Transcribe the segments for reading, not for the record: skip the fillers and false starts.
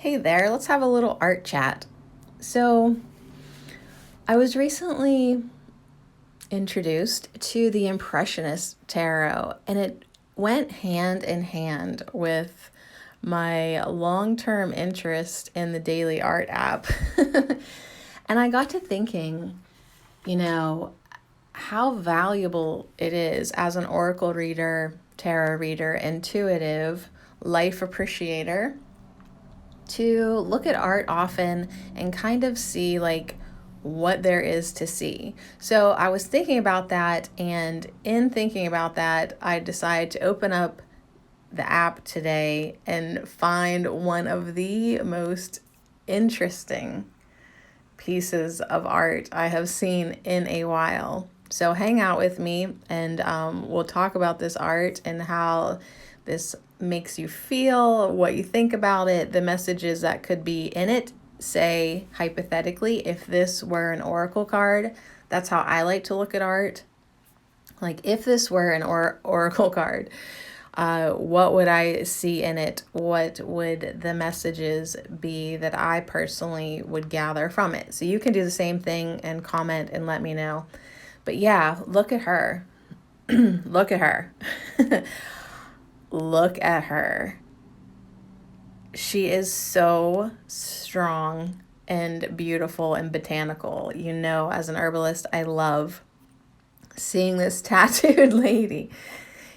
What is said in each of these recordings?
Hey there, let's have a little art chat. So, I was recently introduced to the Impressionist Tarot, and it went hand in hand with my long term interest in the Daily Art app. And I got to thinking, you know, how valuable it is as an oracle reader, tarot reader, intuitive, life appreciator to look at art often and kind of see like what there is to see. So I was thinking about that, and in thinking about that, I decided to open up the app today and find one of the most interesting pieces of art I have seen in a while. So hang out with me, and we'll talk about this art and how this makes you feel, what you think about it, the messages that could be in it. Say, hypothetically, if this were an oracle card, that's how I like to look at art. Like, if this were an oracle card, what would I see in it? What would the messages be that I personally would gather from it? So you can do the same thing and comment and let me know. But yeah, look at her. Look at her. Look at her. She is so strong and beautiful and botanical. You know, as an herbalist, I love seeing this tattooed lady.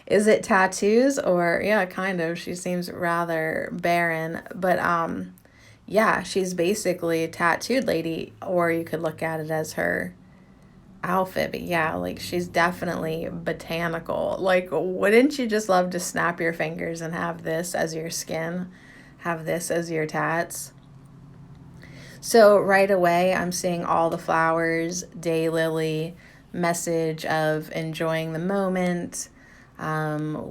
Is it tattoos or yeah, kind of. She seems rather barren, but yeah, she's basically a tattooed lady, or you could look at it as her outfit. But yeah, like she's definitely botanical. Like, wouldn't you just love to snap your fingers and have this as your skin? Have this as your tats? So right away, I'm seeing all the flowers, daylily, message of enjoying the moment.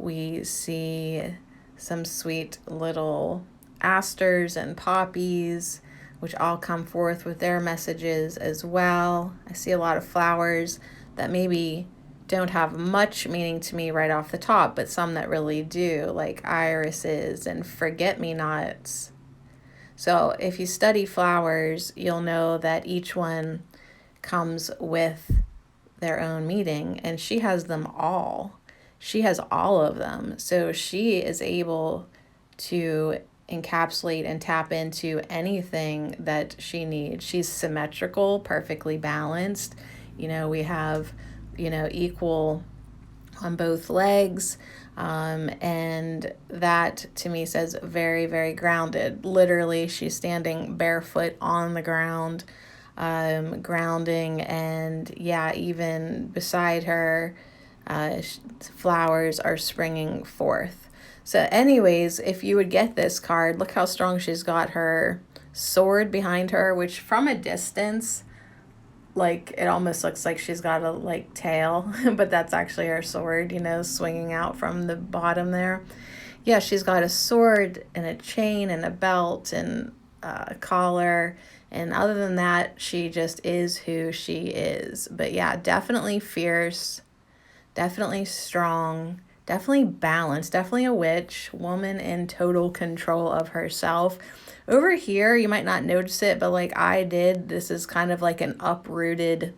We see some sweet little asters and poppies, which all come forth with their messages as well. I see a lot of flowers that maybe don't have much meaning to me right off the top, but some that really do, like irises and forget-me-nots. So if you study flowers, you'll know that each one comes with their own meaning, and she has them all. She has all of them. So she is able to encapsulate and tap into anything that she needs. She's symmetrical, perfectly balanced. We have, equal on both legs. And that to me says very, very grounded. Literally, she's standing barefoot on the ground, grounding, and yeah, even beside her, flowers are springing forth. So, anyways, if you would get this card, look how strong she's got her sword behind her, which from a distance, like it almost looks like she's got a like tail, but that's actually her sword, swinging out from the bottom there. Yeah, she's got a sword and a chain and a belt and a collar. And other than that, she just is who she is. But yeah, definitely fierce, definitely strong, definitely balanced, definitely a witch, woman in total control of herself. Over here, you might not notice it, but like I did, this is kind of like an uprooted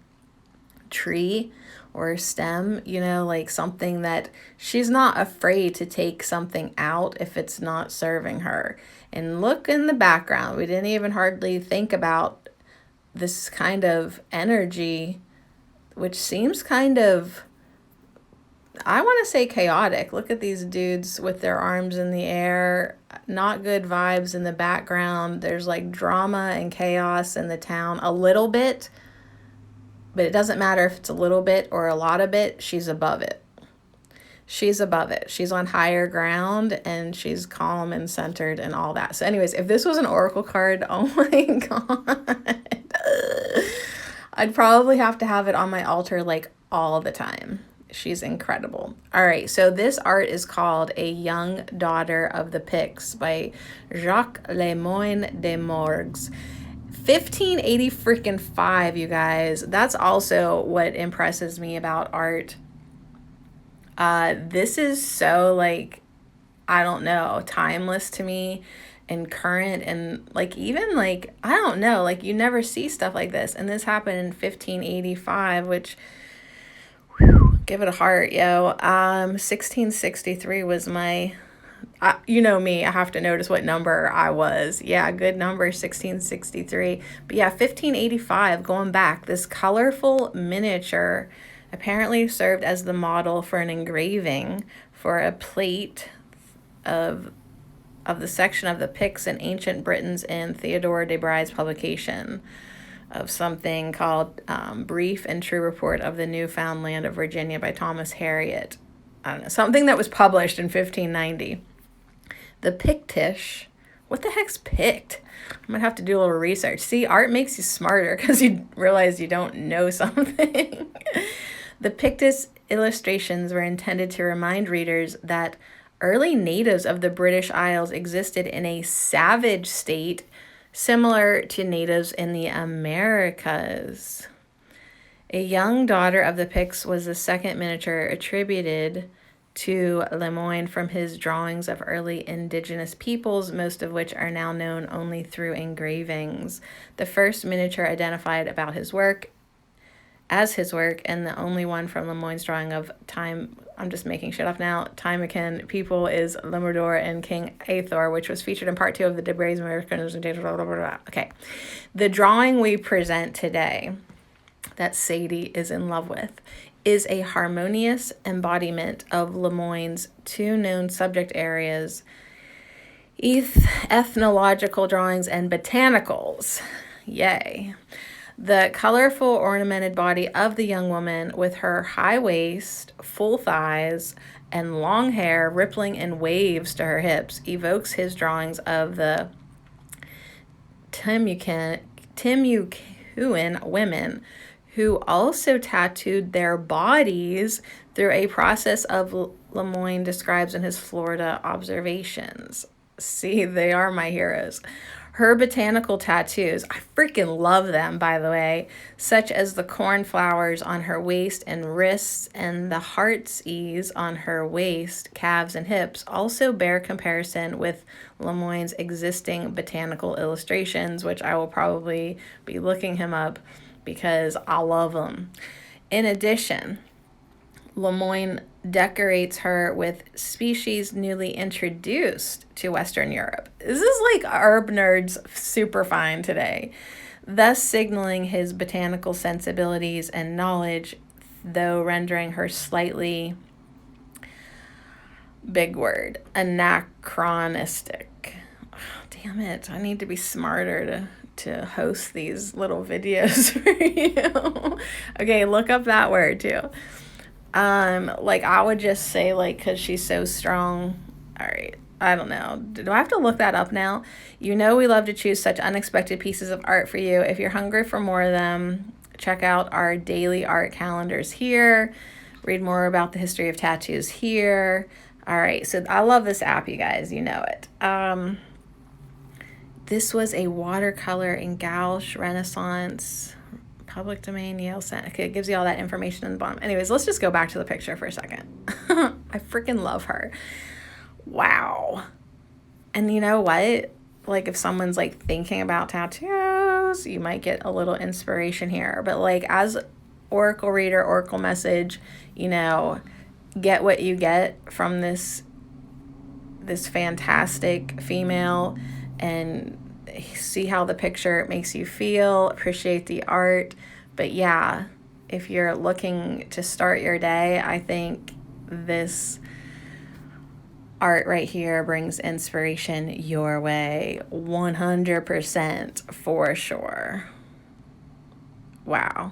tree or stem, like something that she's not afraid to take something out if it's not serving her. And look in the background. We didn't even hardly think about this kind of energy, which seems kind of, I want to say, chaotic. Look at these dudes with their arms in the air. Not good vibes in the background. There's like drama and chaos in the town a little bit, but it doesn't matter if it's a little bit or a lot of it. She's above it. She's above it. She's on higher ground, and she's calm and centered and all that. So anyways, if this was an oracle card, oh my God, I'd probably have to have it on my altar like all the time. She's incredible. All right, so this art is called A Young Daughter of the Picts by Jacques Lemoyne de Morgues. 1580 freaking 5, you guys. That's also what impresses me about art. This is so like, I don't know, timeless to me. and current, and like even like I don't know, like you never see stuff like this. And this happened in 1585, which give it a heart, yo. 1663 was my, you know me, I have to notice what number I was. Yeah, good number, 1663. But yeah, 1585, going back, this colorful miniature apparently served as the model for an engraving for a plate of the section of the Picts and Ancient Britons in Theodore de Brye's publication of something called Brief and True Report of the Newfoundland of Virginia by Thomas Harriot. I don't know, something that was published in 1590. The Pictish, what the heck's Pict? I'm gonna have to do a little research. See, art makes you smarter because you realize you don't know something. The Pictish illustrations were intended to remind readers that early natives of the British Isles existed in a savage state similar to natives in the Americas. A young daughter of the Picts was the second miniature attributed to Lemoyne from his drawings of early indigenous peoples, most of which are now known only through engravings. The first miniature identified about his work as his work, and the only one from Lemoyne's drawing of time, I'm just making shit up now, Timucan people is Lemurdor and King Athor, which was featured in part 2 of the Debris Americans. Okay. The drawing we present today, that Sadie is in love with, is a harmonious embodiment of Lemoyne's 2 known subject areas, ethnological drawings and botanicals. Yay. The colorful ornamented body of the young woman with her high waist, full thighs, and long hair rippling in waves to her hips evokes his drawings of the Timucuan women, who also tattooed their bodies through a process of Lemoyne describes in his Florida observations. See, they are my heroes. Her botanical tattoos, I freaking love them, by the way, such as the cornflowers on her waist and wrists and the heart's ease on her waist, calves, and hips, also bear comparison with Lemoyne's existing botanical illustrations, which I will probably be looking him up because I love them. In addition, Lemoyne decorates her with species newly introduced to Western Europe. This is like herb nerds super fine today, thus signaling his botanical sensibilities and knowledge, though rendering her slightly, big word, anachronistic. Oh, damn it, I need to be smarter to host these little videos for you. Okay, look up that word too. Like I would just say, like, because she's so strong. All right, I don't know. Do I have to look that up now? You know we love to choose such unexpected pieces of art for you. If you're hungry for more of them, check out our daily art calendars here. Read more about the history of tattoos here. All right, so I love this app, you guys. You know it. This was a watercolor in Gouache Renaissance. Public domain, Yale Center. Okay, it gives you all that information in the bottom. Anyways, let's just go back to the picture for a second. I freaking love her. Wow. And you know what? Like if someone's like thinking about tattoos, you might get a little inspiration here. But like as Oracle reader, Oracle message, you know, get what you get from this fantastic female and see how the picture makes you feel, appreciate the art. But yeah, if you're looking to start your day, I think this art right here brings inspiration your way 100% for sure. Wow.